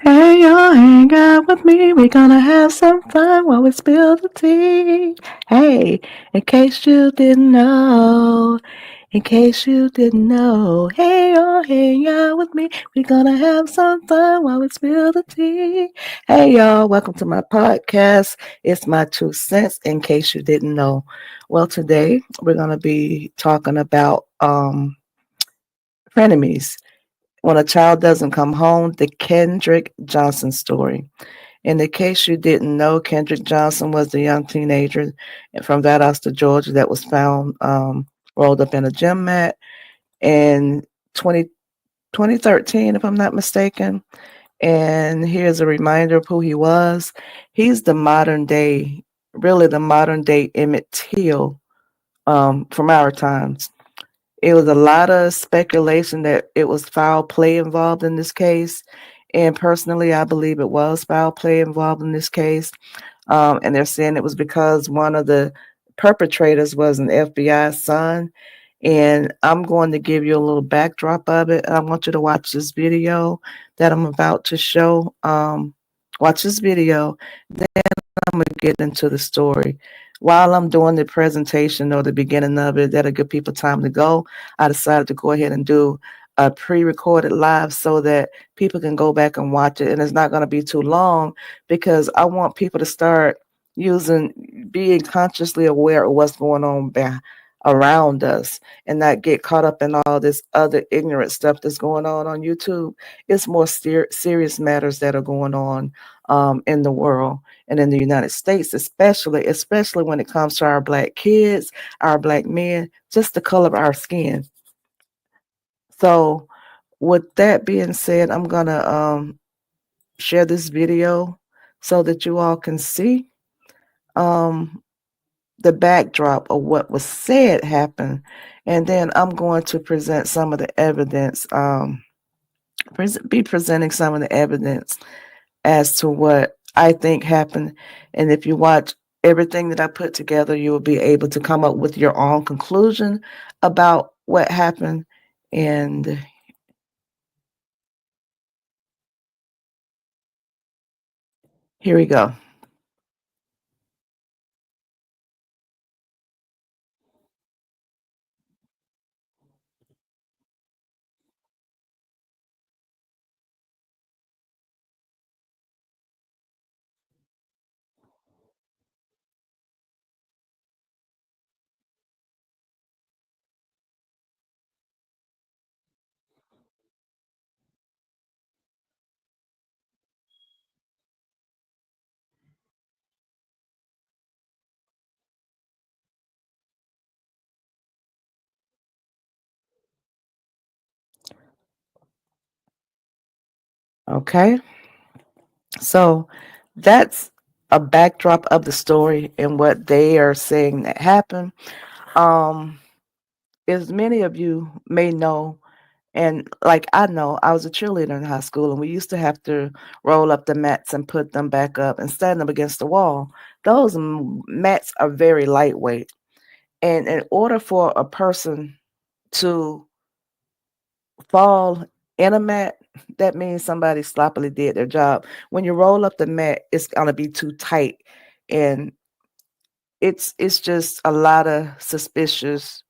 Hey y'all, hang out with me. We're gonna have some fun while we spill the tea. Hey, in case you didn't know, hey y'all, hang out with me. We're gonna have some fun while we spill the tea. Hey y'all, welcome to my podcast. It's my 2 cents. In case you didn't know, well, today we're gonna be talking about frenemies. When a child doesn't come home, the Kendrick Johnson story. In the case you didn't know, Kendrick Johnson was the young teenager from Valdosta, Georgia, that was found rolled up in a gym mat in 2013, if I'm not mistaken. And here's a reminder of who he was. He's the modern day, really the modern day Emmett Till from our times. It was a lot of speculation that it was foul play involved in this case. And personally, I believe it was foul play involved in this case. And they're saying it was because one of the perpetrators was an FBI son. And I'm going to give you a little backdrop of it. I want you to watch this video that I'm about to show. Watch this video. Then I'm going to get into the story. While I'm doing the presentation or the beginning of it, that'll give people time to go. I decided to go ahead and do a pre-recorded live so that people can go back and watch it. And it's not going to be too long because I want people to start being consciously aware of what's going on around us and not get caught up in all this other ignorant stuff that's going on YouTube. It's more serious matters that are going on in the world and in the United States, especially when it comes to our black kids, our black men, just the color of our skin. So with that being said, I'm gonna share this video so that you all can see the backdrop of what was said happened, and then I'm going to present some of the evidence, be presenting some of the evidence as to what I think happened. And if you watch everything that I put together, you will be able to come up with your own conclusion about what happened. And here we go. Okay. So that's a backdrop of the story and what they are saying that happened. Um, as many of you may know, and like I know, I was a cheerleader in high school, and we used to have to roll up the mats and put them back up and stand them against the wall. Those mats are very lightweight. And in order for a person to fall in a mat, that means somebody sloppily did their job. When you roll up the mat, it's gonna be too tight, and it's just a lot of suspicious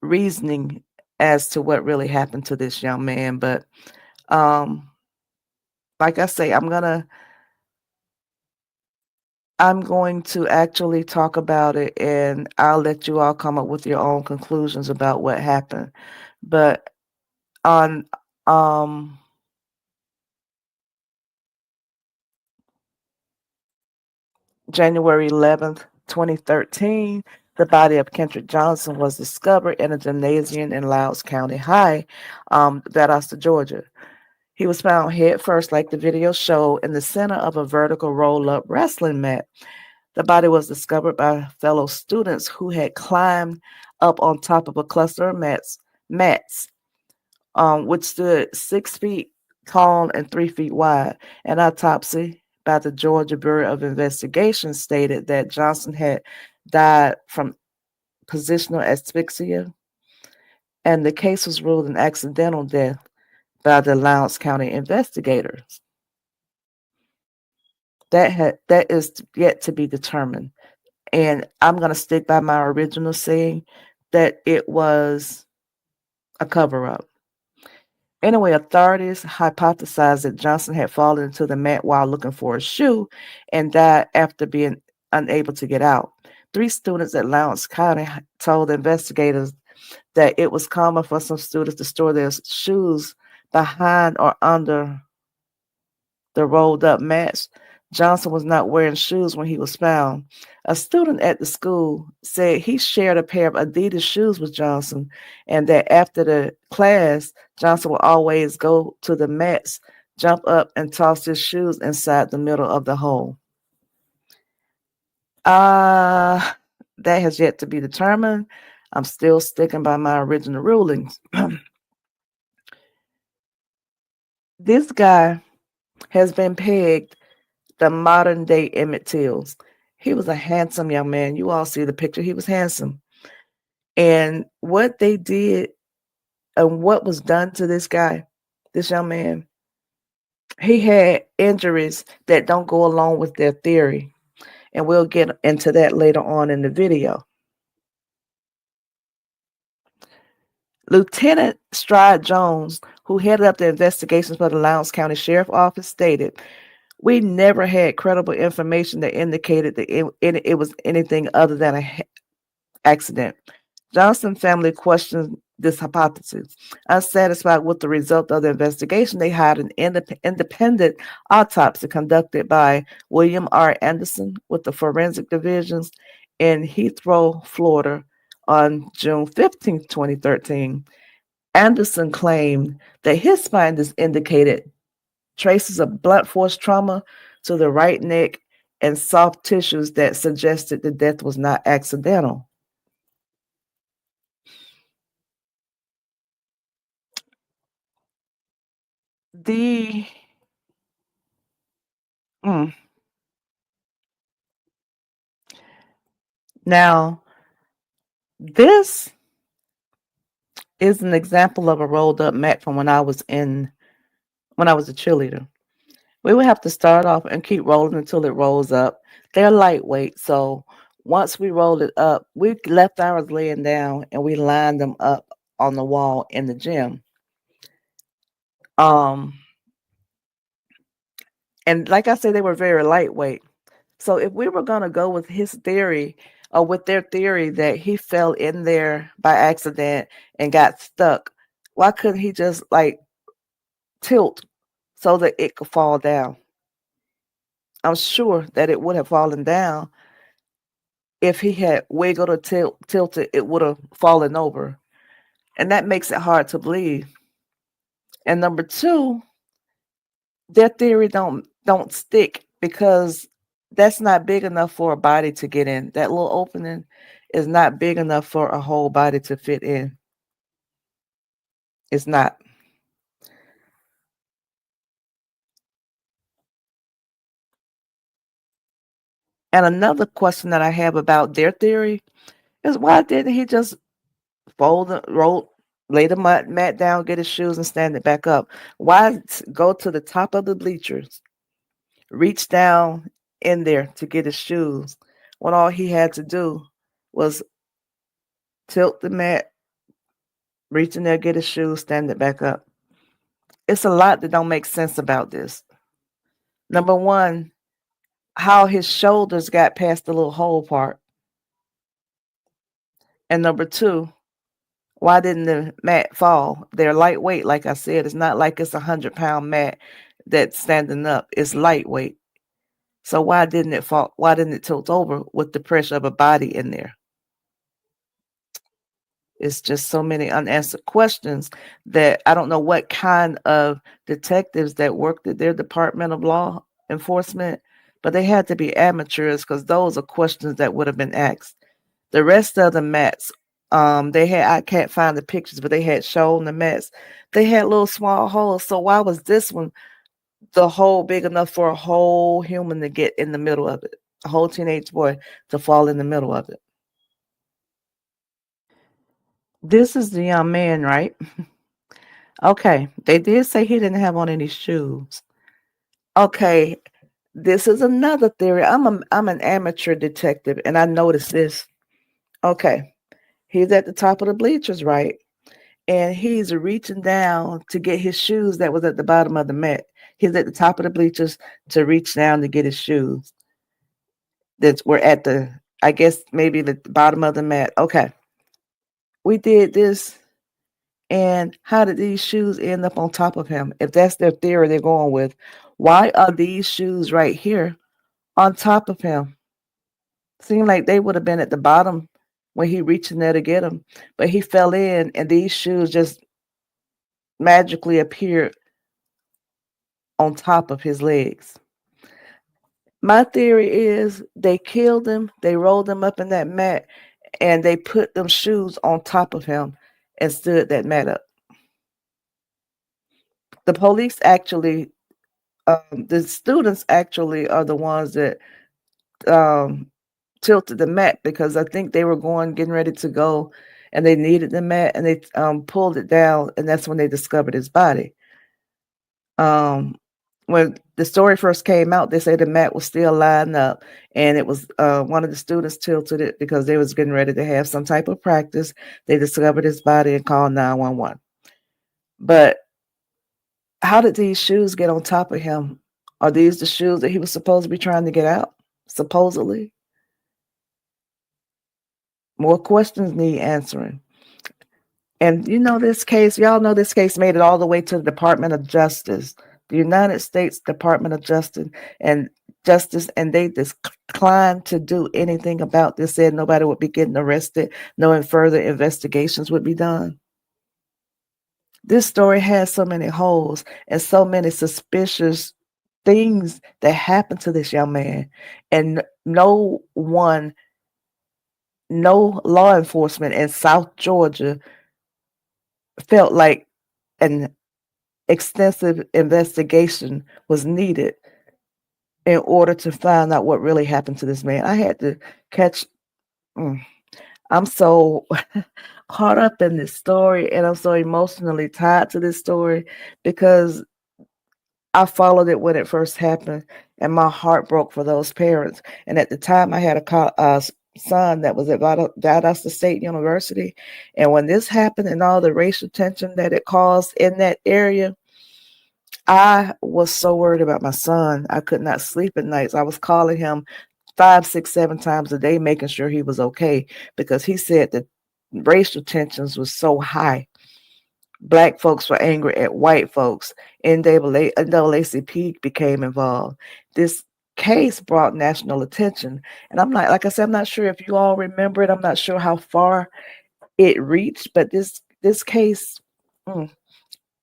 reasoning as to what really happened to this young man. But um, like I say, I'm going to actually talk about it, and I'll let you all come up with your own conclusions about what happened. But on um January 11th, 2013, the body of Kendrick Johnson was discovered in a gymnasium in Lowndes County High, Valdosta, Georgia. He was found head first, like the video showed, in the center of a vertical roll-up wrestling mat. The body was discovered by fellow students who had climbed up on top of a cluster of mats, which stood 6 feet tall and 3 feet wide. An autopsy by the Georgia Bureau of Investigation stated that Johnson had died from positional asphyxia, and the case was ruled an accidental death by the Lowndes County investigators. That is yet to be determined, and I'm going to stick by my original saying that it was a cover-up. Anyway, authorities hypothesized that Johnson had fallen into the mat while looking for a shoe and died after being unable to get out. 3 students at Lowndes County told investigators that it was common for some students to store their shoes behind or under the rolled up mats. Johnson was not wearing shoes when he was found. A student at the school said he shared a pair of Adidas shoes with Johnson, and that after the class, Johnson would always go to the mats, jump up, and toss his shoes inside the middle of the hole. That has yet to be determined. I'm still sticking by my original rulings. This guy has been pegged the modern day Emmett Tills. He was a handsome young man. You all see the picture. He was handsome. And what they did and what was done to this guy, this young man, he had injuries that don't go along with their theory. And we'll get into that later on in the video. Lieutenant Stride Jones, who headed up the investigations for the Lowndes County Sheriff Office, stated, "We never had credible information that indicated that it was anything other than an accident." Johnson family questioned this hypothesis. Unsatisfied with the result of the investigation, they hired an independent autopsy conducted by William R. Anderson with the Forensic Divisions in Heathrow, Florida, on June 15, 2013. Anderson claimed that his findings indicated traces of blunt force trauma to the right neck and soft tissues that suggested the death was not accidental. The mm, Now, this is an example of a rolled up mat from when I was a cheerleader. We would have to start off and keep rolling until it rolls up. They're lightweight, so once we rolled it up, we left ours laying down and we lined them up on the wall in the gym. Um, and like I said, they were very lightweight. So if we were gonna go with his theory or with their theory that he fell in there by accident and got stuck, why couldn't he just like tilt so that it could fall down? I'm sure that it would have fallen down. If he had wiggled or tilted, it would have fallen over. And that makes it hard to believe. And number two, their theory don't stick because that's not big enough for a body to get in. That little opening is not big enough for a whole body to fit in. It's not. And another question that I have about their theory is why didn't he just lay the mat down, get his shoes, and stand it back up? Why go to the top of the bleachers, reach down in there to get his shoes when all he had to do was tilt the mat, reach in there, get his shoes, stand it back up? It's a lot that don't make sense about this. Number one, how his shoulders got past the little hole part. And number two, why didn't the mat fall? They're lightweight, like I said. It's not like it's 100-pound mat that's standing up. It's lightweight. So why didn't it fall? Why didn't it tilt over with the pressure of a body in there? It's just so many unanswered questions that I don't know what kind of detectives that worked at their Department of Law Enforcement, but they had to be amateurs because those are questions that would have been asked. The rest of the mats, they had, I can't find the pictures, but they had shown the mats. They had little small holes. So why was this one the hole big enough for a whole human to get in the middle of it? A whole teenage boy to fall in the middle of it. This is the young man, right? Okay, they did say he didn't have on any shoes. Okay, this is another theory. I'm an amateur detective, and I noticed this. Okay, he's at the top of the bleachers, right? And he's reaching down to get his shoes that was at the bottom of the mat. He's at the top of the bleachers to reach down to get his shoes that were at the, I guess maybe the bottom of the mat. Okay, we did this. And how did these shoes end up on top of him? If that's their theory they're going with, why are these shoes right here on top of him? Seemed like they would have been at the bottom when he reached in there to get them, but he fell in, and these shoes just magically appeared on top of his legs. My theory is they killed him, they rolled him up in that mat, and they put them shoes on top of him and stood that mat up. The police actually the students actually are the ones that um, tilted the mat because I think they were getting ready to go, and they needed the mat, and they pulled it down, and that's when they discovered his body. When the story first came out, they said the mat was still lined up, and it was one of the students tilted it because they was getting ready to have some type of practice. They discovered his body and called 911. But how did these shoes get on top of him? Are these the shoes that he was supposed to be trying to get out? Supposedly. More questions need answering. And this case, y'all know this case made it all the way to the Department of Justice, the United States Department of Justice, and they declined to do anything about this, said nobody would be getting arrested, no further investigations would be done. This story has so many holes and so many suspicious things that happened to this young man, and no law enforcement in South Georgia felt like an extensive investigation was needed in order to find out what really happened to this man. I had to catch. I'm so caught up in this story, and I'm so emotionally tied to this story because I followed it when it first happened, and my heart broke for those parents. And at the time, I had a son that was at Valdosta State University, and when this happened and all the racial tension that it caused in that area, I was so worried about my son. I could not sleep at nights. I was calling him 5, 6, 7 times a day, making sure he was okay, because he said that racial tensions was so high. Black folks were angry at white folks. NAACP became involved. This case brought national attention. And I'm not, like I said, I'm not sure if you all remember it. I'm not sure how far it reached, but this case,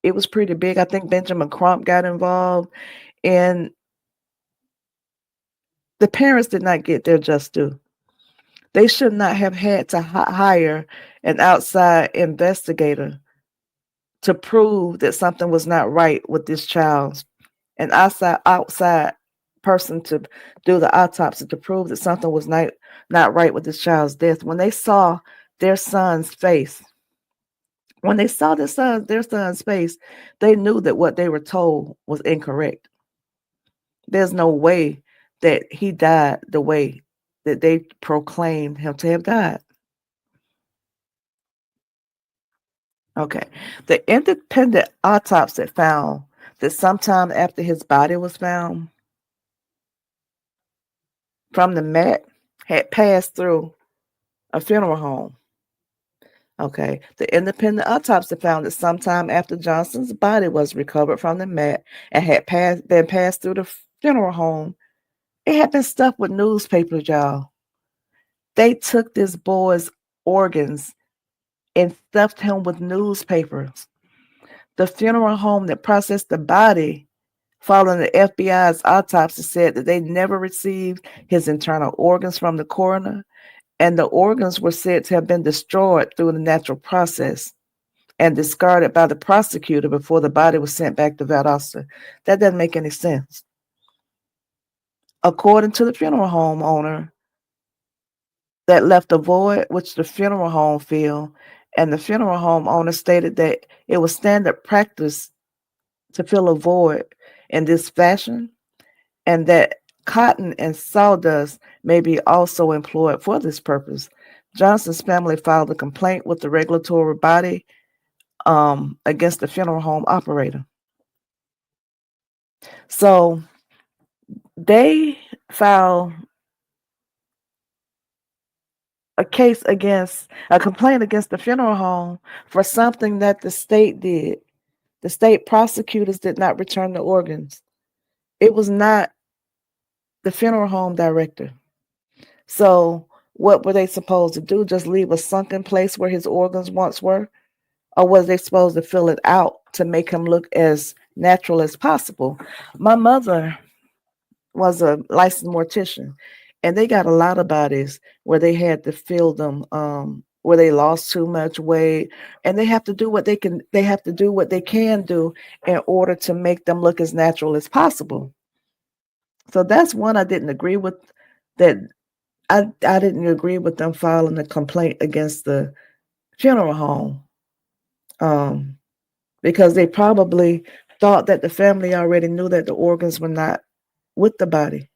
it was pretty big. I think Benjamin Crump got involved, and the parents did not get their just due. They should not have had to hire an outside investigator to prove that something was not right with this child, an outside person to do the autopsy to prove that something was not right with this child's death. When they saw their son's face, their son's face, they knew that what they were told was incorrect. There's no way that he died the way that they proclaimed him to have died. Okay. The independent autopsy found that sometime after his body was found, from the mat had passed through a funeral home. Okay. The independent autopsy found that sometime after Johnson's body was recovered from the mat and had been passed through the funeral home, it had been stuffed with newspapers, y'all. They took this boy's organs and stuffed him with newspapers. The funeral home that processed the body following the FBI's autopsy said that they never received his internal organs from the coroner, and the organs were said to have been destroyed through the natural process and discarded by the prosecutor before the body was sent back to Valdosta. That doesn't make any sense. According to the funeral home owner, that left a void which the funeral home filled, and the funeral home owner stated that it was standard practice to fill a void in this fashion, and that cotton and sawdust may be also employed for this purpose. Johnson's family filed a complaint with the regulatory body against the funeral home operator. So they filed a complaint against the funeral home for something that the state did. The state prosecutors did not return the organs. It was not the funeral home director. So what were they supposed to do? Just leave a sunken place where his organs once were? Or was they supposed to fill it out to make him look as natural as possible? My mother was a licensed mortician, and they got a lot of bodies where they had to fill them, where they lost too much weight, and they have to do what they can. They have to do what they can do in order to make them look as natural as possible. So that's one I didn't agree with. That I didn't agree with them filing a complaint against the funeral home, because they probably thought that the family already knew that the organs were not with the body.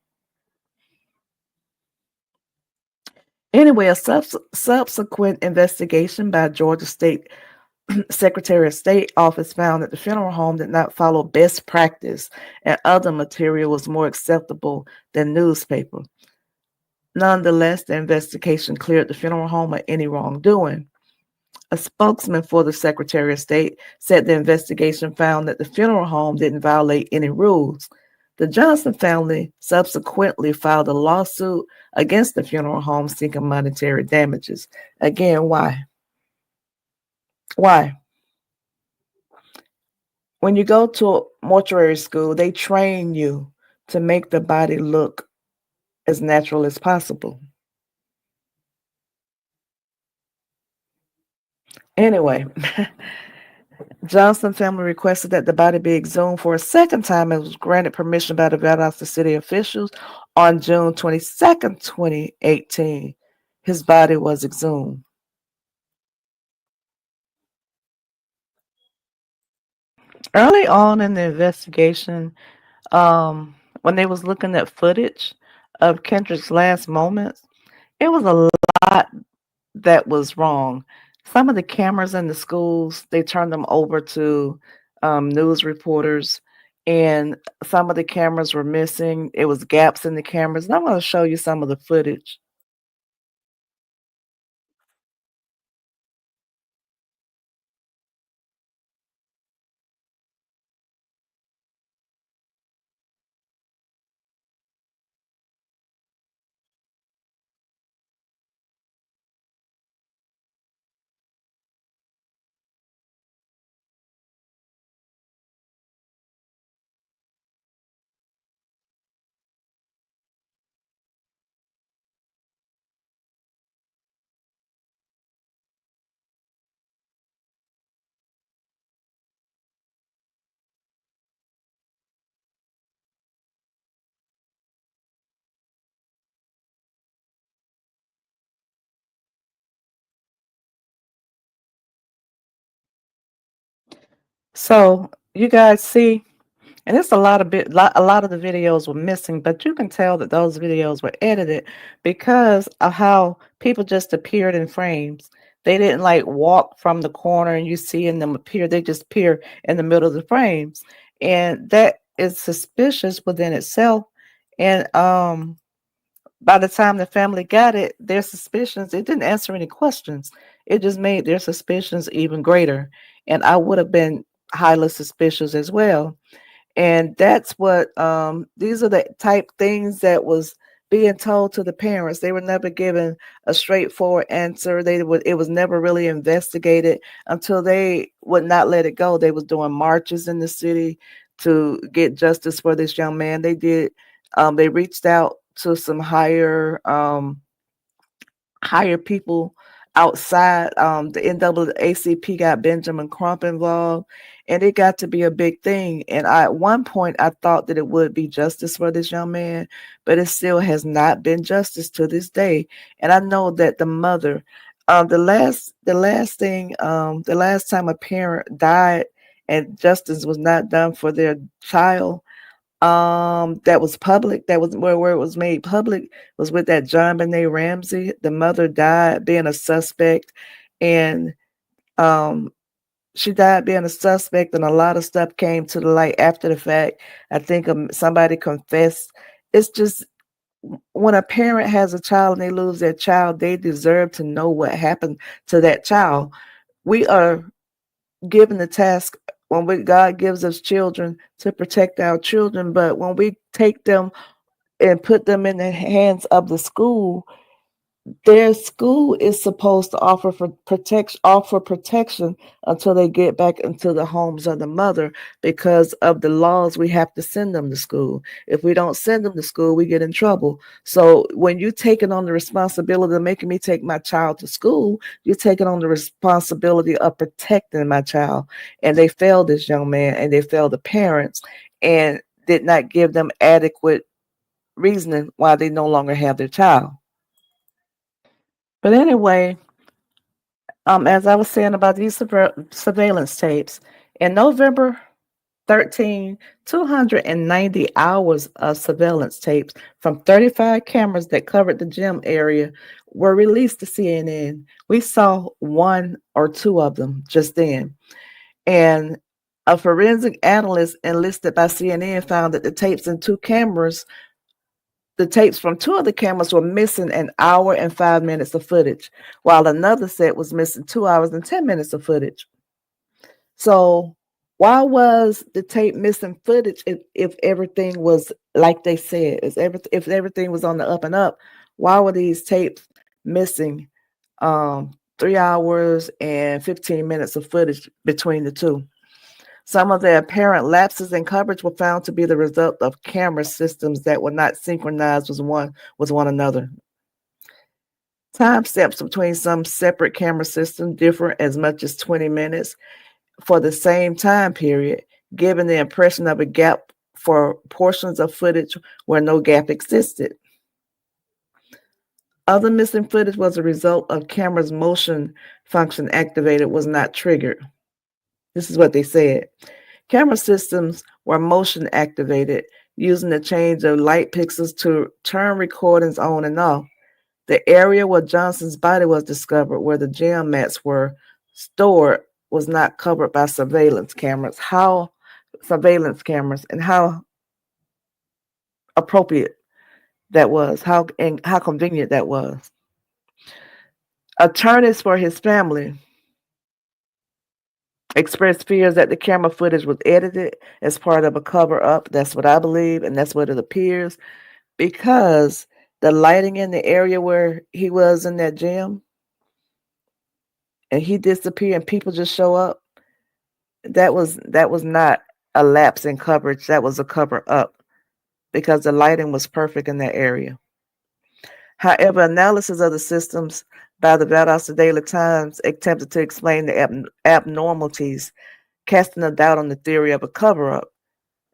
Anyway, a subsequent investigation by Georgia State Secretary of State office found that the funeral home did not follow best practice and other material was more acceptable than newspaper. Nonetheless, the investigation cleared the funeral home of any wrongdoing. A spokesman for the Secretary of State said the investigation found that the funeral home didn't violate any rules. The Johnson family subsequently filed a lawsuit against the funeral home seeking monetary damages. Again, why? Why? When you go to mortuary school, they train you to make the body look as natural as possible. Anyway, Johnson family requested that the body be exhumed for a second time and was granted permission by the Valdosta city officials on June 22nd, 2018. His body was exhumed. Early on in the investigation, when they was looking at footage of Kendrick's last moments, it was a lot that was wrong. Some of the cameras in the schools, they turned them over to news reporters, and some of the cameras were missing. It was gaps in the cameras. And I'm going to show you some of the footage. So you guys see, and it's a lot of the videos were missing, but you can tell that those videos were edited because of how people just appeared in frames. They didn't like walk from the corner and you seeing them appear. They just appear in the middle of the frames. And that is suspicious within itself. And By the time the family got it, their suspicions, it didn't answer any questions. It just made their suspicions even greater. And I would have been highly suspicious as well. And that's what these are the type things that was being told to the parents. They were never given a straightforward answer. It was never really investigated until they would not let it go. They was doing marches in the city to get justice for this young man. They reached out to some hire people outside. The NAACP got Benjamin Crump involved, and it got to be a big thing. And at one point, I thought that it would be justice for this young man, but it still has not been justice to this day. And I know that the mother, the last time a parent died and justice was not done for their child, that was public, that was where it was made public, was with that John Benet Ramsey. The mother died being a suspect, and um she died being a suspect, and a lot of stuff came to the light after the fact. I think somebody confessed. It's just, when a parent has a child and they lose their child, they deserve to know what happened to that child. We are given the task, God gives us children, to protect our children, but when we take them and put them in the hands of the school, their school is supposed to offer protection until they get back into the homes of the mother. Because of the laws, we have to send them to school. If we don't send them to school, we get in trouble. So when you're taking on the responsibility of making me take my child to school, you're taking on the responsibility of protecting my child. And they failed this young man, and they failed the parents, and did not give them adequate reasoning why they no longer have their child. But anyway, as I was saying about these surveillance tapes, in November 13, 290 hours of surveillance tapes from 35 cameras that covered the gym area were released to CNN. We saw one or two of them just then. And a forensic analyst enlisted by CNN found that the tapes from two of the cameras were missing an hour and 5 minutes of footage, while another set was missing 2 hours and 10 minutes of footage. So why was the tape missing footage if everything was like they said? If everything was on the up and up, why were these tapes missing 3 hours and 15 minutes of footage between the two? Some of the apparent lapses in coverage were found to be the result of camera systems that were not synchronized with one another. Timestamps between some separate camera systems differ as much as 20 minutes for the same time period, giving the impression of a gap for portions of footage where no gap existed. Other missing footage was a result of camera's motion function activated was not triggered. This is what they said. Camera systems were motion activated, using the change of light pixels to turn recordings on and off. The area where Johnson's body was discovered, where the gym mats were stored, was not covered by surveillance cameras. And how appropriate that was, how convenient that was. Attorneys for his family expressed fears that the camera footage was edited as part of a cover up. That's what I believe, and that's what it appears, because the lighting in the area where he was in that gym and he disappeared and people just show up, that was not a lapse in coverage. That was a cover up, because the lighting was perfect in that area. However, analysis of the systems by the Valdosta Daily Times attempted to explain the abnormalities, casting a doubt on the theory of a cover-up.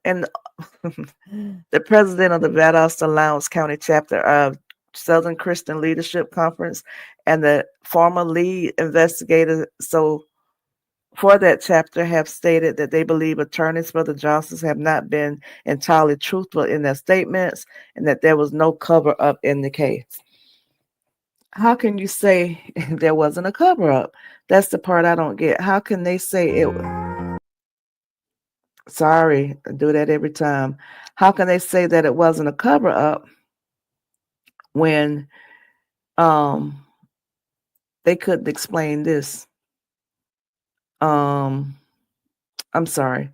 And the president of the Valdosta Lowndes County chapter of Southern Christian Leadership Conference and the former lead investigator for that chapter have stated that they believe attorneys for the Johnsons have not been entirely truthful in their statements, and that there was no cover-up in the case. How can you say there wasn't a cover-up? That's the part I don't get. How can they say it? Sorry, I do that every time. How can they say that it wasn't a cover-up when um they couldn't explain this. Um I'm sorry.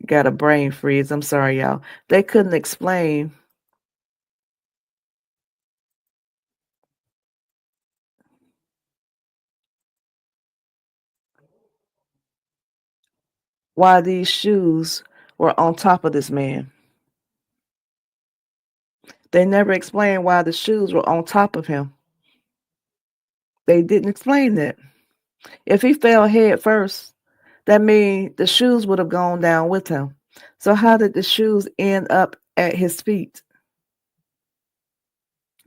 Got a brain freeze. I'm sorry, y'all. They couldn't explain why these shoes were on top of this man. They never explained why the shoes were on top of him. They didn't explain that. If he fell head first, that means the shoes would have gone down with him. So how did the shoes end up at his feet?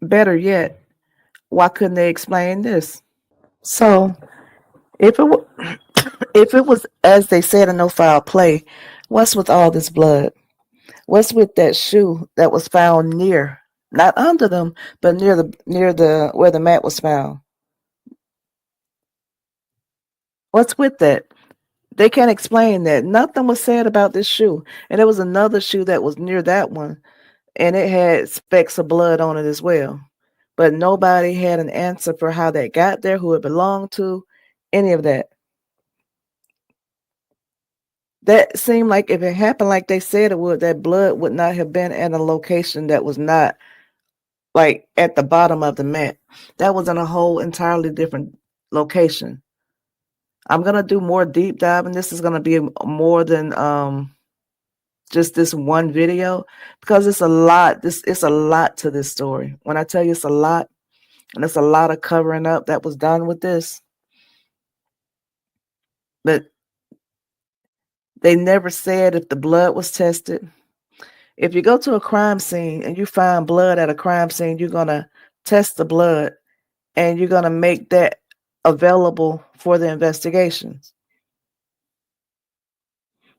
Better yet, why couldn't they explain this? So if if it was as they said a no foul play, what's with all this blood? What's with that shoe that was found near, not under them, but near the where the mat was found? What's with that? They can't explain that. Nothing was said about this shoe. And there was another shoe that was near that one, and it had specks of blood on it as well. But nobody had an answer for how that got there, who it belonged to, any of that. That seemed like if it happened like they said it would, that blood would not have been at a location that was not like at the bottom of the mat. That was in a whole entirely different location. I'm gonna do more deep dive, and this is gonna be more than just this one video because it's a lot. It's a lot to this story. When I tell you it's a lot, and it's a lot of covering up that was done with this, but they never said if the blood was tested. If you go to a crime scene and you find blood at a crime scene, you're gonna test the blood and you're gonna make that available for the investigations.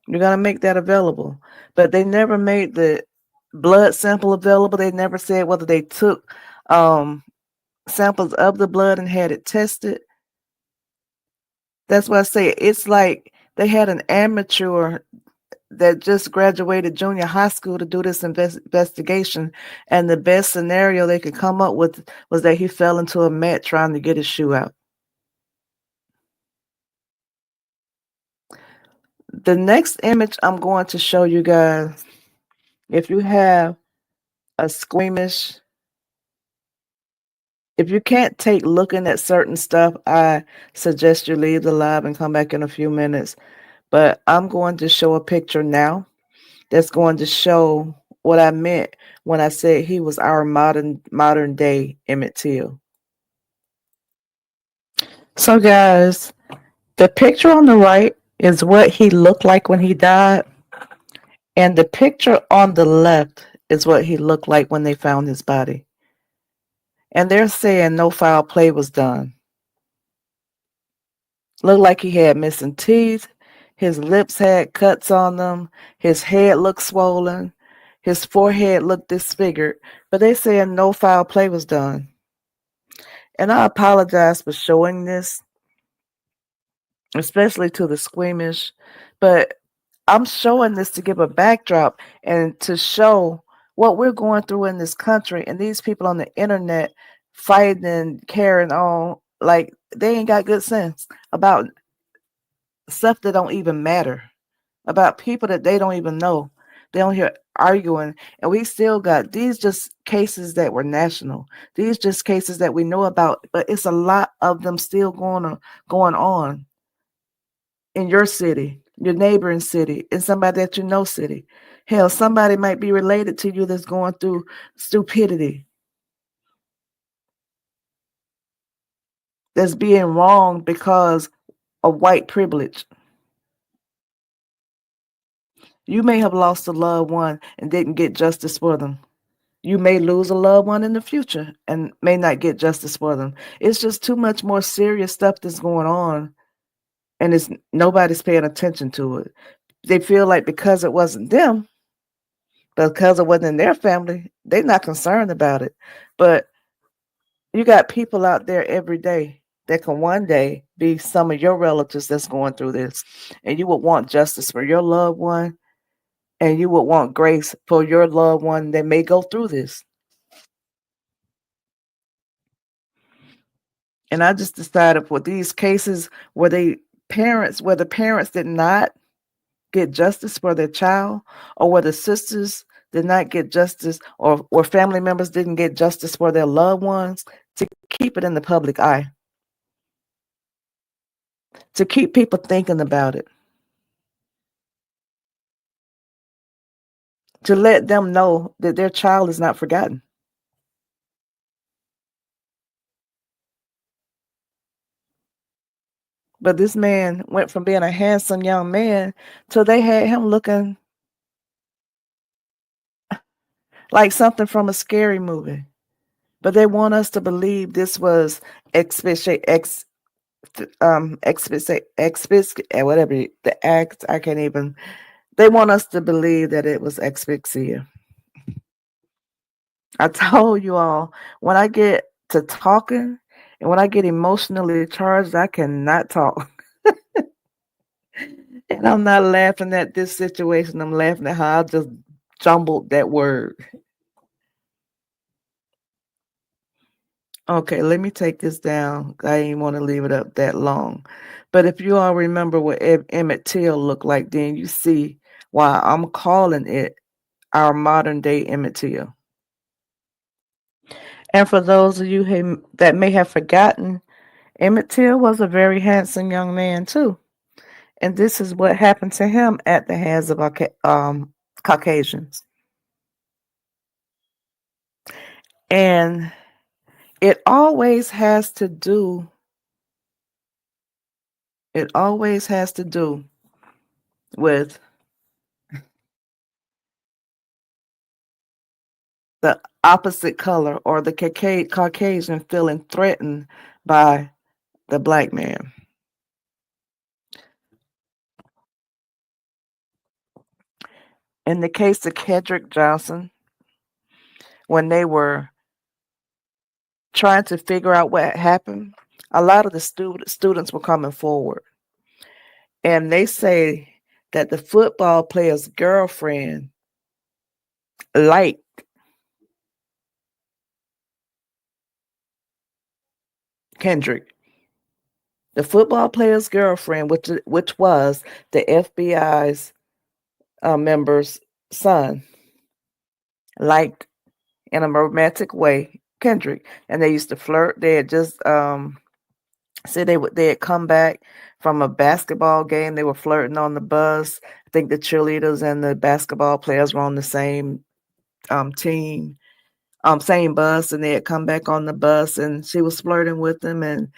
You're gonna make that available. But they never made the blood sample available. They never said whether they took samples of the blood and had it tested. That's why I say it's like they had an amateur that just graduated junior high school to do this investigation, and the best scenario they could come up with was that he fell into a mat trying to get his shoe out. The next image I'm going to show you guys, if you have a squeamish, if you can't take looking at certain stuff, I suggest you leave the live and come back in a few minutes. But I'm going to show a picture now that's going to show what I meant when I said he was our modern day Emmett Till. So guys, the picture on the right is what he looked like when he died, and the picture on the left is what he looked like when they found his body. And they're saying no foul play was done. Looked like he had missing teeth, his lips had cuts on them, his head looked swollen, his forehead looked disfigured, but they saying no foul play was done. And I apologize for showing this, especially to the squeamish, but I'm showing this to give a backdrop and to show what we're going through in this country, and these people on the internet fighting and carrying on like they ain't got good sense about stuff that don't even matter, about people that they don't even know. They don't hear arguing, and we still got these just cases that were national. These just cases that we know about, but it's a lot of them still going on in your city, your neighboring city, in somebody that you know city. Hell, somebody might be related to you that's going through stupidity, that's being wronged because of white privilege. You may have lost a loved one and didn't get justice for them. You may lose a loved one in the future and may not get justice for them. It's just too much more serious stuff that's going on, and it's nobody's paying attention to it. They feel like because it wasn't them, because it wasn't in their family, they're not concerned about it. But you got people out there every day that can one day be some of your relatives that's going through this, and you would want justice for your loved one, and you would want grace for your loved one that may go through this. And I just decided for these cases where the parents did not get justice for their child, or where the sisters did not get justice, or family members didn't get justice for their loved ones, to keep it in the public eye, to keep people thinking about it, to let them know that their child is not forgotten. But this man went from being a handsome young man till they had him looking like something from a scary movie. But they want us to believe this was expiate, whatever the act. I can't even. They want us to believe that it was asphyxia. I told you all, when I get to talking and when I get emotionally charged, I cannot talk. And I'm not laughing at this situation. I'm laughing at how I just jumbled that word. Okay, let me take this down. I didn't want to leave it up that long. But if you all remember what Emmett Till looked like, then you see why I'm calling it our modern day Emmett Till. And for those of you that may have forgotten, Emmett Till was a very handsome young man too. And this is what happened to him at the hands of Caucasians. And it always has to do with the opposite color, or the Caucasian feeling threatened by the black man. In the case of Kendrick Johnson, when they were trying to figure out what happened, a lot of the students were coming forward. And they say that the football player's girlfriend liked Kendrick. The football player's girlfriend, which was the FBI's member's son, liked, in a romantic way, Kendrick, and they used to flirt. They had just said they had come back from a basketball game. They were flirting on the bus. I think the cheerleaders and the basketball players were on the same team, same bus, and they had come back on the bus, and she was flirting with them, and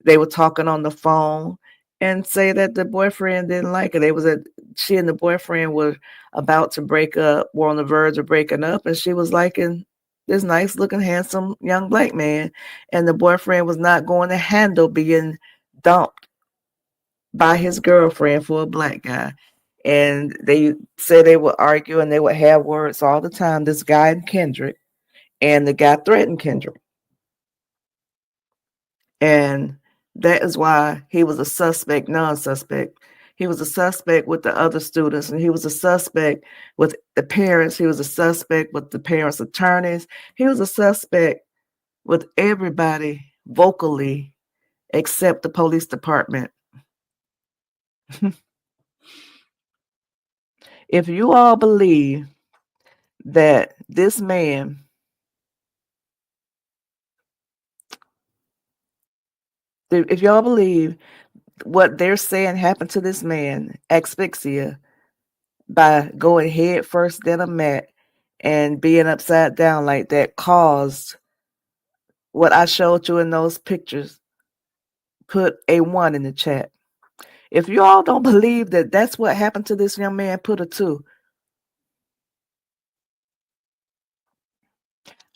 they were talking on the phone, and say that the boyfriend didn't like her. She and the boyfriend were about to break up, were on the verge of breaking up, and she was liking this nice looking, handsome young black man, and the boyfriend was not going to handle being dumped by his girlfriend for a black guy. And they said they would argue and they would have words all the time, this guy and Kendrick, and the guy threatened Kendrick. And that is why he was a suspect, non-suspect. He was a suspect with the other students, and he was a suspect with the parents. He was a suspect with the parents' attorneys. He was a suspect with everybody vocally except the police department. If you all believe that this man, if y'all believe what they're saying happened to this man, asphyxia, by going head first then a mat and being upside down like that, caused what I showed you in those pictures, put a 1 in the chat. If you all don't believe that that's what happened to this young man, put a 2.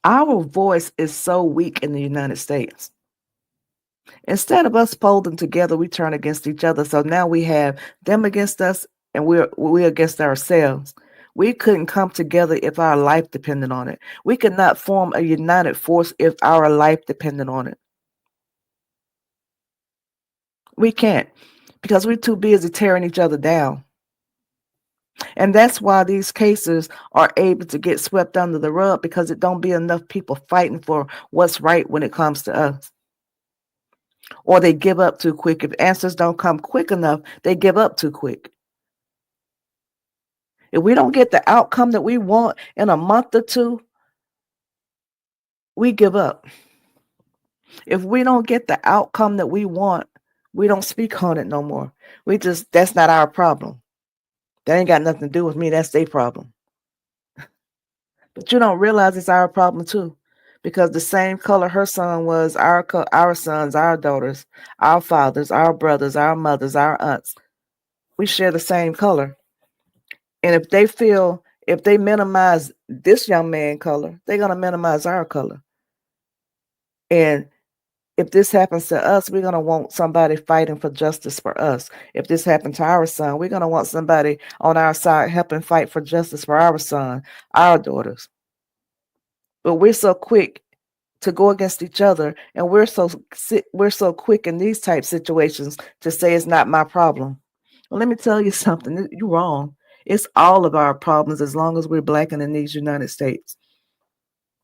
Our voice is so weak in the United States. Instead of us folding together, we turn against each other. So now we have them against us, and we're against ourselves. We couldn't come together if our life depended on it. We could not form a united force if our life depended on it. We can't, because we're too busy tearing each other down. And that's why these cases are able to get swept under the rug, because it don't be enough people fighting for what's right when it comes to us. or they give up too quick. If answers don't come quick enough, they give up too quick. If we don't get the outcome that we want in a month or two, we give up. If we don't get the outcome that we want, we don't speak on it no more. That's not our problem. That ain't got nothing to do with me. That's their problem. But you don't realize it's our problem too. Because the same color her son was, our sons, our daughters, our fathers, our brothers, our mothers, our aunts, we share the same color. And if they minimize this young man color, they're going to minimize our color. And if this happens to us, we're going to want somebody fighting for justice for us. If this happened to our son, we're going to want somebody on our side helping fight for justice for our son, our daughters. But we're so quick to go against each other, and we're so quick in these type situations to say it's not my problem. Well, let me tell you something. You're wrong. It's all of our problems as long as we're black and in these United States.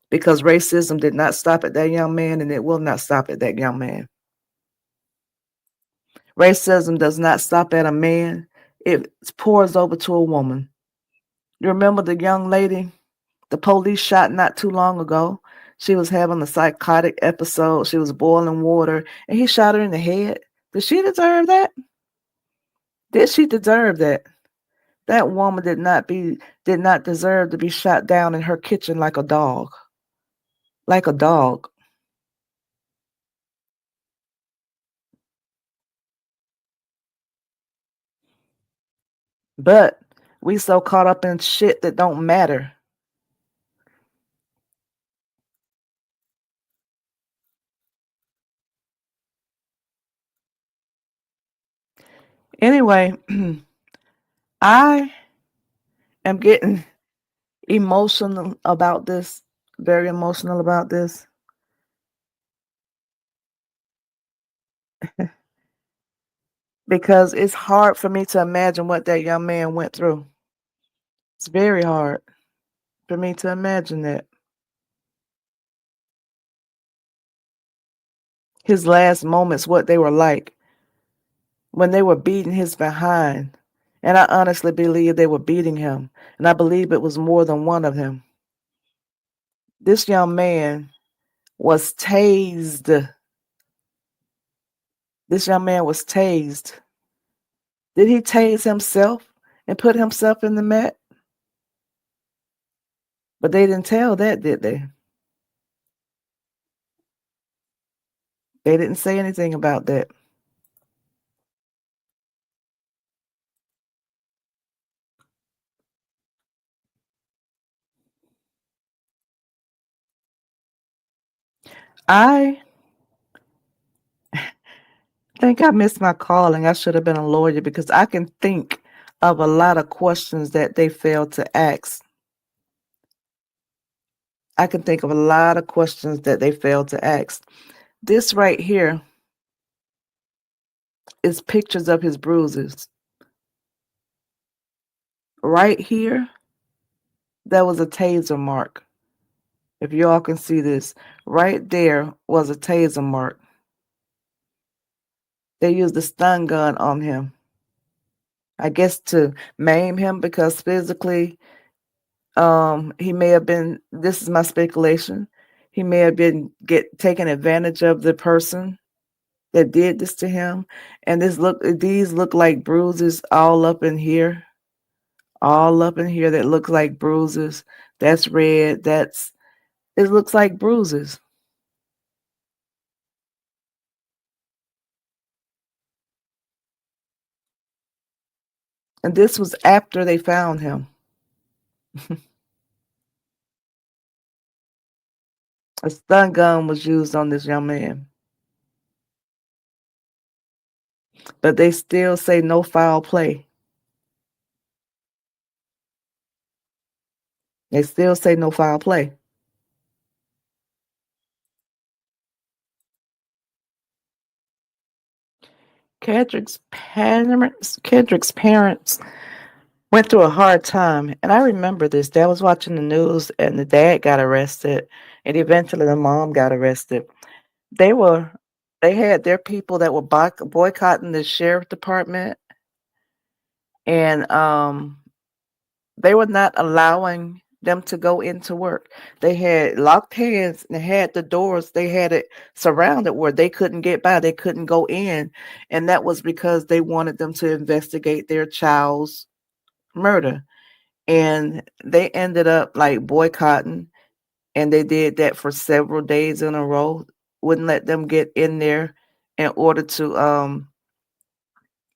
Because racism did not stop at that young man, and it will not stop at that young man. Racism does not stop at a man. It pours over to a woman. You remember the young lady the police shot not too long ago? She was having a psychotic episode. She was boiling water, and he shot her in the head. Did she deserve that? Did she deserve that? That woman did not deserve to be shot down in her kitchen like a dog. Like a dog. But we so caught up in shit that don't matter. Anyway, I am getting emotional about this, very emotional about this. Because it's hard for me to imagine what that young man went through. It's very hard for me to imagine that. His last moments, what they were like when they were beating his behind. And I honestly believe they were beating him. And I believe it was more than one of them. This young man was tased. This young man was tased. Did he tase himself and put himself in the mat? But they didn't tell that, did they? They didn't say anything about that. I think I missed my calling. I should have been a lawyer because I can think of a lot of questions that they failed to ask. I can think of a lot of questions that they failed to ask. This right here is pictures of his bruises. Right here, that was a taser mark. If y'all can see this, right there was a taser mark. They used a stun gun on him. I guess to maim him because physically, he may have been, this is my speculation, he may have been taking advantage of the person that did this to him. And these look like bruises all up in here. All up in here that looks like bruises. That's red. It looks like bruises. And this was after they found him. A stun gun was used on this young man. But they still say no foul play. They still say no foul play. Kendrick's parents went through a hard time. And I remember this. Dad was watching the news and the dad got arrested. And eventually the mom got arrested. They were They had their people that were boycotting the sheriff department, and they were not allowing them to go into work. They had locked hands and had the doors, they had it surrounded where they couldn't get by, they couldn't go in. And that was because they wanted them to investigate their child's murder. And they ended up like boycotting, and they did that for several days in a row, wouldn't let them get in there in order to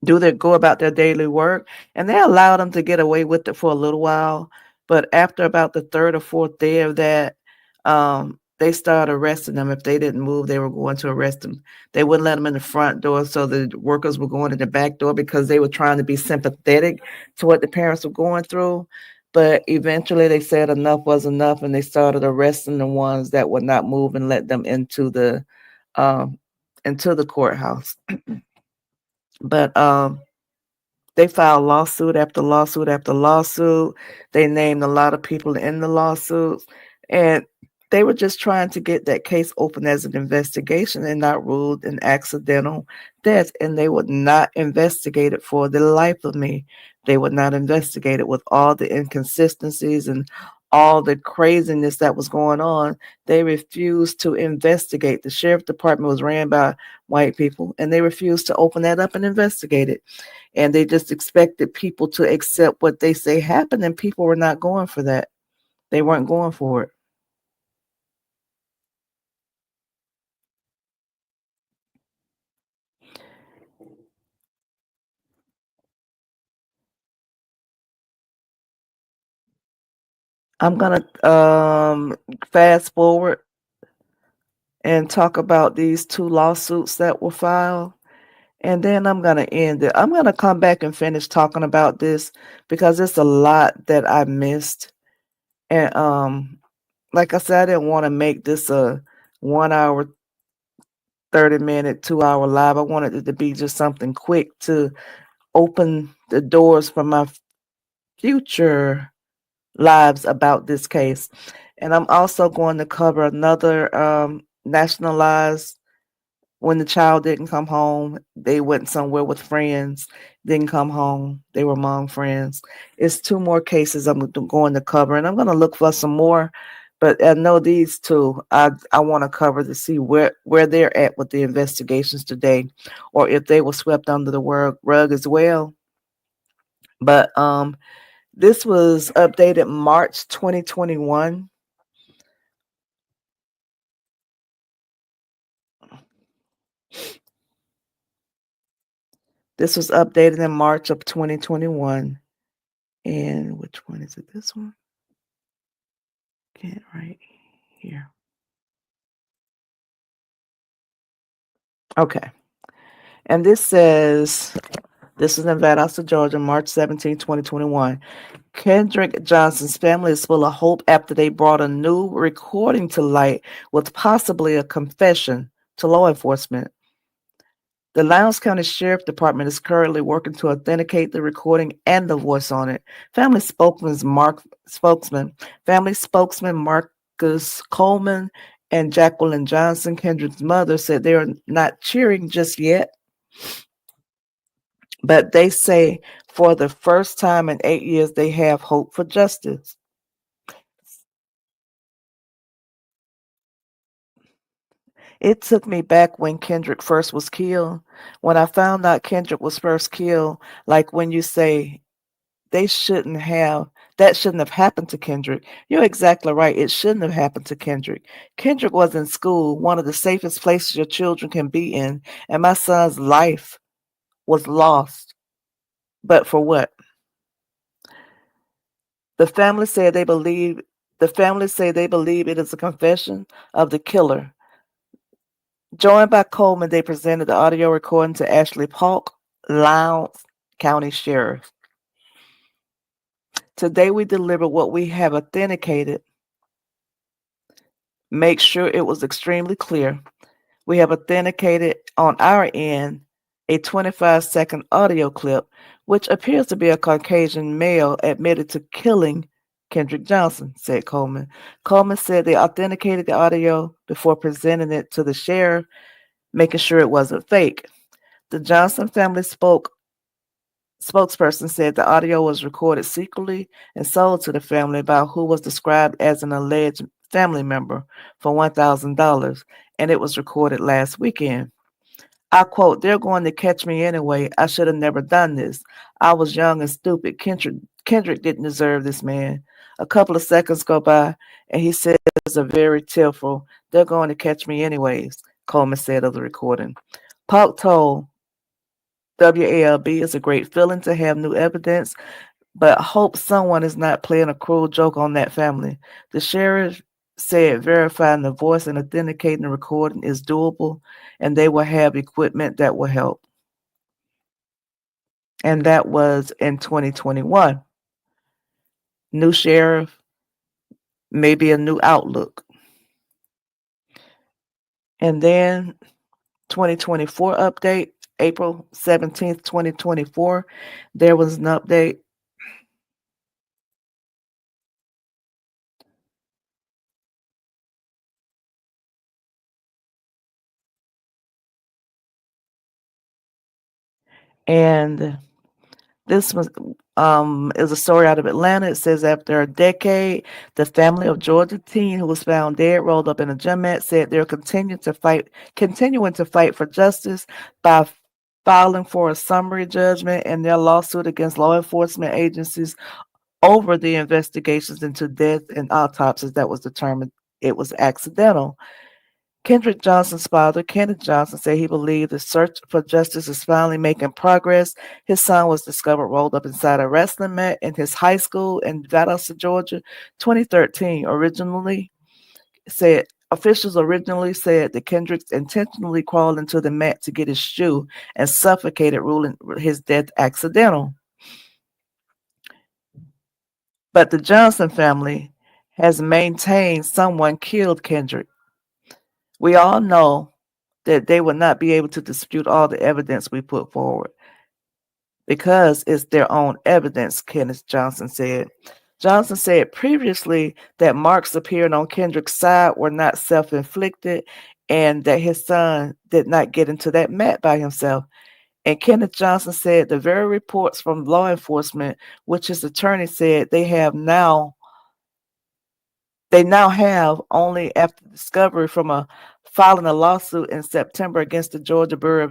go about their daily work, and they allowed them to get away with it for a little while. But after about the third or fourth day of that, they started arresting them. If they didn't move, they were going to arrest them. They wouldn't let them in the front door, so the workers were going in the back door because they were trying to be sympathetic to what the parents were going through. But eventually they said enough was enough, and they started arresting the ones that would not move and let them um into the courthouse. But they filed lawsuit after lawsuit after lawsuit. They named a lot of people in the lawsuits, and they were just trying to get that case open as an investigation and not ruled an accidental death. And they would not investigate it for the life of me. They would not investigate it with all the inconsistencies and all the craziness that was going on. They refused to investigate. The sheriff department was ran by white people, and they refused to open that up and investigate it. And they just expected people to accept what they say happened, and people were not going for that. They weren't going for it. I'm gonna fast forward and talk about these two lawsuits that were filed, and then I'm gonna end it. I'm gonna come back and finish talking about this because it's a lot that I missed. And like I said, I didn't want to make this a 1 hour, 30-minute, 2 hour live. I wanted it to be just something quick to open the doors for my future lives about this case. And I'm also going to cover another nationalized when the child didn't come home. They went somewhere with friends, didn't come home. They were among friends. It's two more cases I'm going to cover, and I'm going to look for some more. But I know these two I want to cover to see where they're at with the investigations today, or if they were swept under the rug as well. But this was updated March 2021. This was updated in March of 2021. And which one is it? This one? Get right here. Okay. And this says, this is in Valdosta, Georgia, March 17, 2021. Kendrick Johnson's family is full of hope after they brought a new recording to light with possibly a confession to law enforcement. The Lowndes County Sheriff Department is currently working to authenticate the recording and the voice on it. Family spokesman Marcus Coleman and Jacqueline Johnson, Kendrick's mother, said they are not cheering just yet, but they say for the first time in 8 years they have hope for justice. It took me back when Kendrick first was killed. When I found out Kendrick was first killed, like when you say they shouldn't have that shouldn't have happened to Kendrick. You're exactly right. It shouldn't have happened to Kendrick. Kendrick was in school, one of the safest places your children can be in, and my son's life was lost. But for what? The family say they believe it is a confession of the killer. Joined by Coleman, they presented the audio recording to Ashley Paulk, Lowndes County Sheriff. Today we deliver what we have authenticated. Make sure it was extremely clear. We have authenticated on our end a 25-second audio clip, which appears to be a Caucasian male admitted to killing Kendrick Johnson, said Coleman. Coleman said they authenticated the audio before presenting it to the sheriff. making sure it wasn't fake. The Johnson family spokesperson said the audio was recorded secretly and sold to the family by who was described as an alleged family member for $1,000, and it was recorded last weekend. I quote, "They're going to catch me anyway. I should have never done this. I was young and stupid. Kendrick didn't deserve this man." A couple of seconds go by, and he says a very tearful, "They're going to catch me anyways," Coleman said of the recording. Paulk told WALB, "It's a great feeling to have new evidence, but hope someone is not playing a cruel joke on that family." The sheriff said verifying the voice and authenticating the recording is doable, and they will have equipment that will help. And that was in 2021. New sheriff, maybe a new outlook. And then 2024 update, April 17th, 2024, there was an update. And this was is a story out of Atlanta. It says after a decade, the family of Georgia teen who was found dead rolled up in a gym mat said they're continuing to fight for justice by filing for a summary judgment in their lawsuit against law enforcement agencies over the investigations into death and autopsies that was determined it was accidental. Kendrick Johnson's father, Kenneth Johnson, said he believed the search for justice is finally making progress. His son was discovered rolled up inside a wrestling mat in his high school in Valdosta, Georgia, 2013. Officials originally said that Kendrick intentionally crawled into the mat to get his shoe and suffocated, ruling his death accidental. But the Johnson family has maintained someone killed Kendrick. We all know that they would not be able to dispute all the evidence we put forward because it's their own evidence, Kenneth Johnson said. Johnson said previously that marks appearing on Kendrick's side were not self-inflicted and that his son did not get into that mat by himself. And Kenneth Johnson said the very reports from law enforcement, which his attorney said they now have only after discovery from filing a lawsuit in September against the Georgia Bureau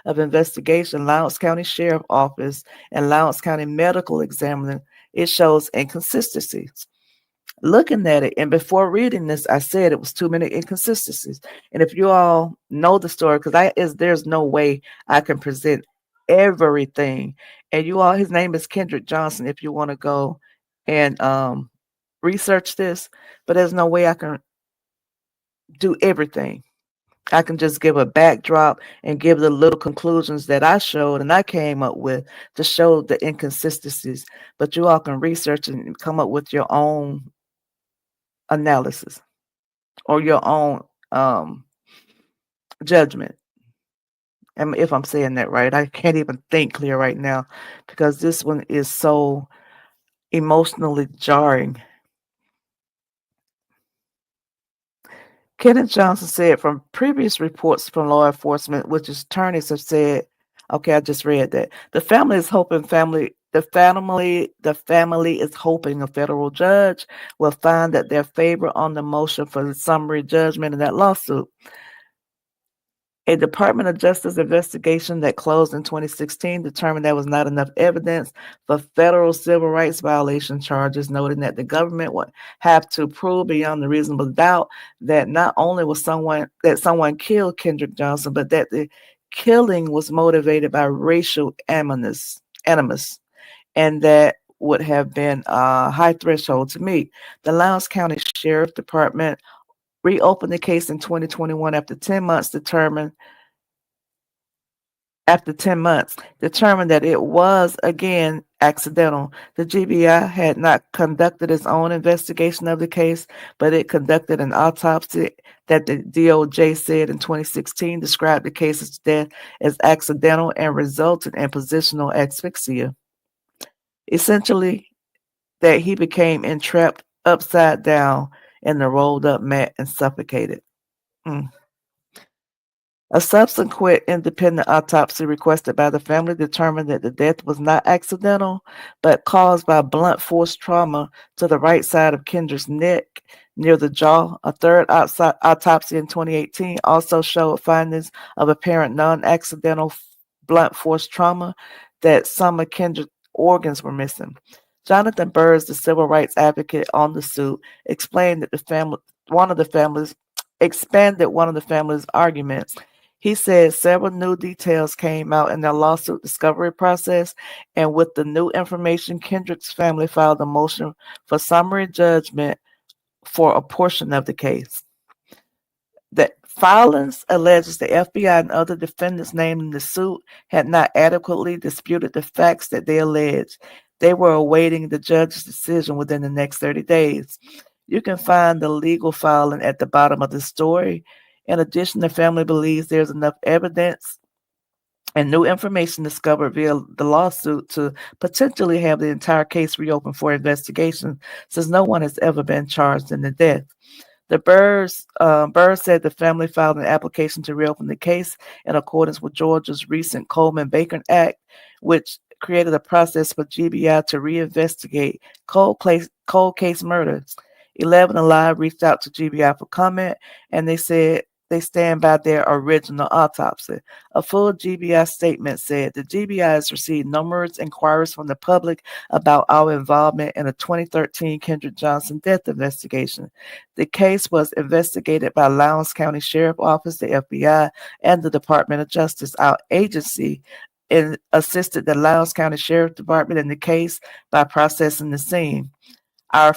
of Investigation, Lowndes County Sheriff Office, and Lowndes County Medical Examiner. It shows inconsistencies. Looking at it, and before reading this, I said it was too many inconsistencies. And if you all know the story, because there's no way I can present everything. And his name is Kendrick Johnson. If you want to go and research this, but there's no way I can do everything. I can just give a backdrop and give the little conclusions that I showed and I came up with to show the inconsistencies. But you all can research and come up with your own analysis or your own judgment. And if I'm saying that right, I can't even think clear right now because this one is so emotionally jarring. Kenneth Johnson said from previous reports from law enforcement, which attorneys have said, okay, I just read that. The family is hoping a federal judge will find that their favor on the motion for the summary judgment in that lawsuit. A Department of Justice investigation that closed in 2016 determined there was not enough evidence for federal civil rights violation charges, noting that the government would have to prove beyond the reasonable doubt that not only was someone killed Kendrick Johnson, but that the killing was motivated by racial animus, and that would have been a high threshold to meet. The Lowndes County Sheriff Department reopened the case in 2021 after 10 months, determined that it was again accidental. The GBI had not conducted its own investigation of the case, but it conducted an autopsy that the DOJ said in 2016 described the case's death as accidental and resulted in positional asphyxia. Essentially, that he became entrapped upside down in the rolled up mat and suffocated. Mm. A subsequent independent autopsy requested by the family determined that the death was not accidental, but caused by blunt force trauma to the right side of Kendrick's neck near the jaw. A third autopsy in 2018 also showed findings of apparent non-accidental blunt force trauma, that some of Kendrick's organs were missing. Jonathan Burrs, the civil rights advocate on the suit, explained that one of the families expanded one of the family's arguments. He said several new details came out in the lawsuit discovery process, and with the new information, Kendrick's family filed a motion for summary judgment for a portion of the case. The filings alleges the FBI and other defendants named in the suit had not adequately disputed the facts that they alleged. They were awaiting the judge's decision within the next 30 days. You can find the legal filing at the bottom of the story. In addition, the family believes there's enough evidence and new information discovered via the lawsuit to potentially have the entire case reopened for investigation, since no one has ever been charged in the death. The Burrs said the family filed an application to reopen the case in accordance with Georgia's recent Coleman-Bacon Act, which created a process for GBI to reinvestigate cold case murders. 11 Alive reached out to GBI for comment, and they said they stand by their original autopsy. A full GBI statement said the GBI has received numerous inquiries from the public about our involvement in a 2013 Kendrick Johnson death investigation. The case was investigated by Lowndes County Sheriff Office, the FBI, and the Department of Justice. Our agency assisted the Lowndes County Sheriff Department in the case by processing the scene. Our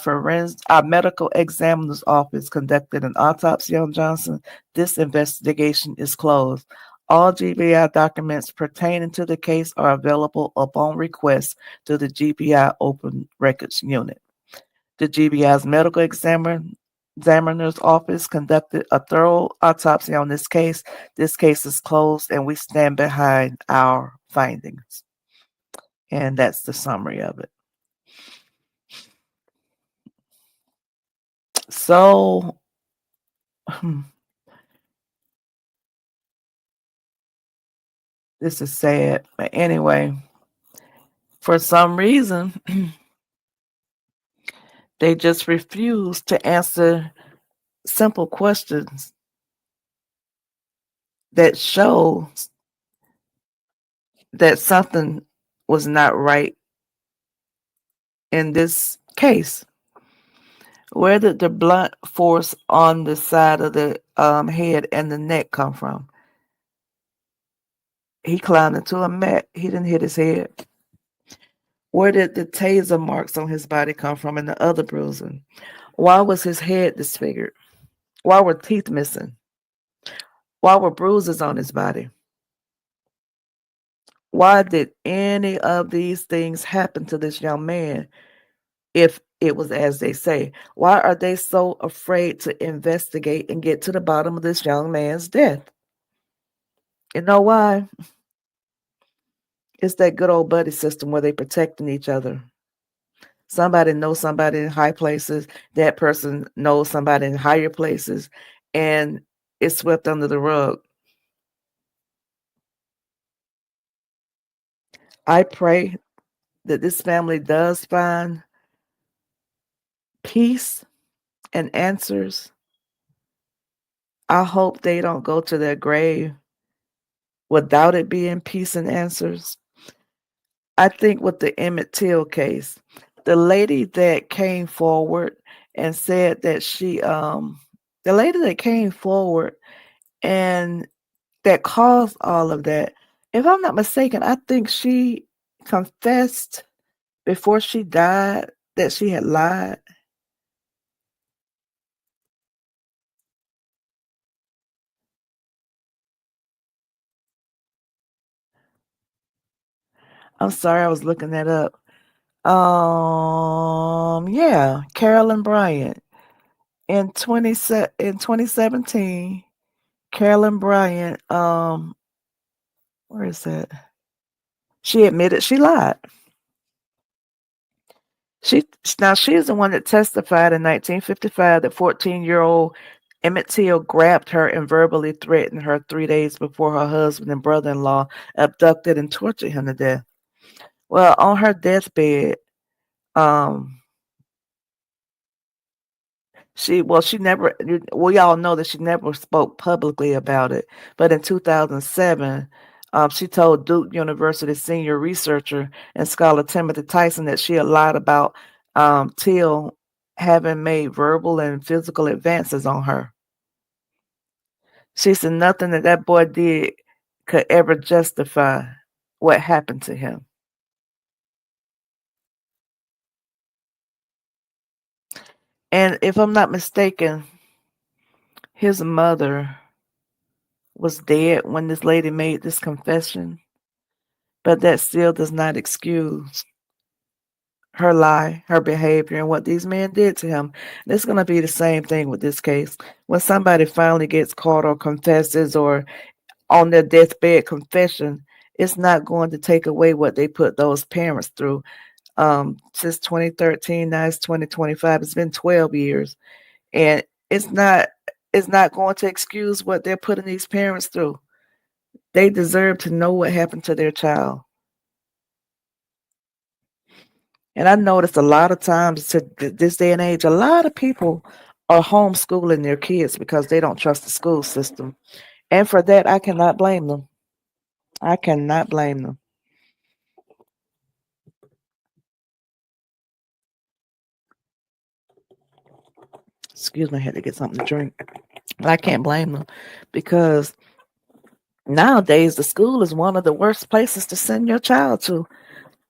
medical examiner's office conducted an autopsy on Johnson. This investigation is closed. All GBI documents pertaining to the case are available upon request through the GBI Open Records Unit. The GBI's medical examiner's office conducted a thorough autopsy on this case. This case is closed, and we stand behind our findings. And that's the summary of it. So, this is sad. But anyway, for some reason, they just refuse to answer simple questions that shows that something was not right in this case. Where did the blunt force on the side of the head and the neck come from? He climbed into a mat. He didn't hit his head. Where did the taser marks on his body come from and the other bruising? Why was his head disfigured? Why were teeth missing? Why were bruises on his body? Why did any of these things happen to this young man if it was as they say? Why are they so afraid to investigate and get to the bottom of this young man's death? You know why? It's that good old buddy system where they protecting each other. Somebody knows somebody in high places. That person knows somebody in higher places, and it's swept under the rug. I pray that this family does find peace and answers. I hope they don't go to their grave without it being peace and answers. I think with the Emmett Till case, the lady that came forward and said that the lady that came forward and that caused all of that, if I'm not mistaken, I think she confessed before she died that she had lied. I'm sorry, I was looking that up. Yeah, Carolyn Bryant in 2017. Carolyn Bryant, where is that? She admitted she lied. She's the one that testified in 1955 that 14-year-old Emmett Till grabbed her and verbally threatened her 3 days before her husband and brother-in-law abducted and tortured him to death. Well, on her deathbed, um, she never. We all know that she never spoke publicly about it. But in 2007, she told Duke University senior researcher and scholar Timothy Tyson that she had lied about Till having made verbal and physical advances on her. She said nothing that boy did could ever justify what happened to him. And if I'm not mistaken, his mother was dead when this lady made this confession, but that still does not excuse her lie, her behavior, and what these men did to him. And it's going to be the same thing with this case. When somebody finally gets caught or confesses or on their deathbed confession, it's not going to take away what they put those parents through. Since 2013, now it's 2025. It's been 12 years, and it's not going to excuse what they're putting these parents through. They deserve to know what happened to their child. And I noticed a lot of times to this day and age, a lot of people are homeschooling their kids because they don't trust the school system. And for that, I cannot blame them. I cannot blame them. Excuse me, I had to get something to drink. But I can't blame them because nowadays the school is one of the worst places to send your child to,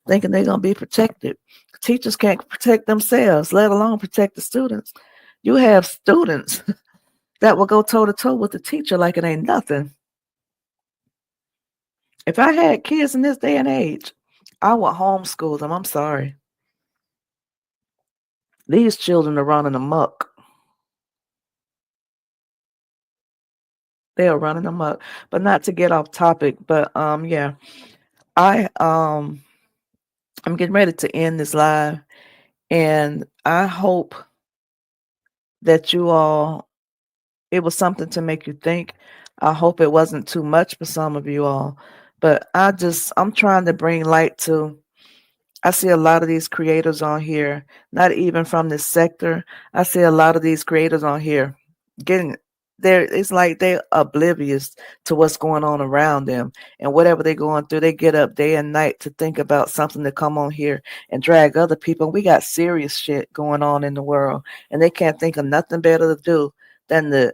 thinking they're going to be protected. Teachers can't protect themselves, let alone protect the students. You have students that will go toe to toe with the teacher like it ain't nothing. If I had kids in this day and age, I would homeschool them. I'm sorry. These children are running amok. They are running amok. But not to get off topic, but yeah. I'm getting ready to end this live, and I hope that you all it was something to make you think. I hope it wasn't too much for some of you all. But I'm trying to bring light to I see a lot of these creators on here, not even from this sector. I see a lot of these creators on here getting there. It's like they're oblivious to what's going on around them, and whatever they're going through, they get up day and night to think about something to come on here and drag other people. We got serious shit going on in the world, and they can't think of nothing better to do than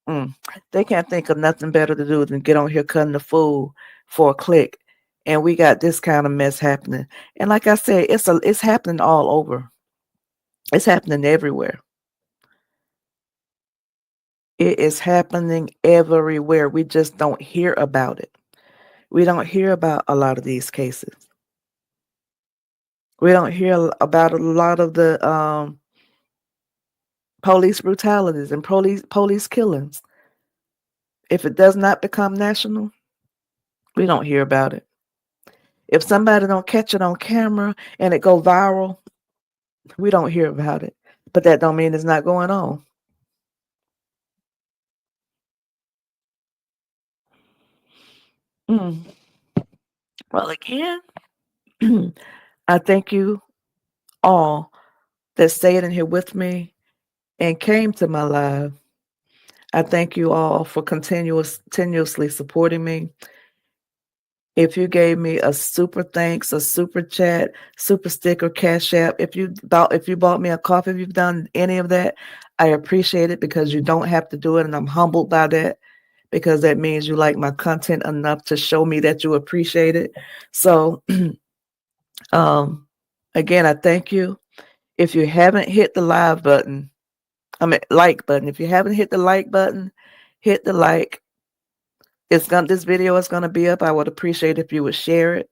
Mm. They can't think of nothing better to do than get on here cutting the fool for a click. And we got this kind of mess happening. And like I said, it's happening all over. It's happening everywhere. It is happening everywhere. We just don't hear about it. We don't hear about a lot of these cases. We don't hear about a lot of the police brutalities and police killings. If it does not become national, we don't hear about it. If somebody don't catch it on camera and it go viral, we don't hear about it. But that don't mean it's not going on. Mm. Well, again, I thank you all that stayed in here with me and came to my live. I thank you all for continuously supporting me. If you gave me a super thanks, a super chat, super sticker, cash app, if you bought me a coffee, if you've done any of that, I appreciate it because you don't have to do it, and I'm humbled by that because that means you like my content enough to show me that you appreciate it. So, um, again, I thank you. If you haven't hit the like button. If you haven't hit the like button, hit the like. This video is gonna be up. I would appreciate if you would share it.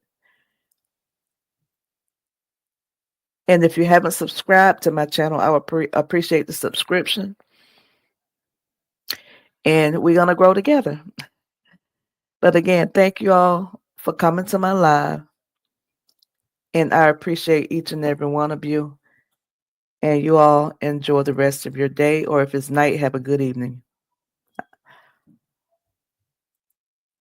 And if you haven't subscribed to my channel, I would appreciate the subscription. And we're gonna grow together. But again, thank you all for coming to my live. And I appreciate each and every one of you. And you all enjoy the rest of your day, or if it's night, have a good evening.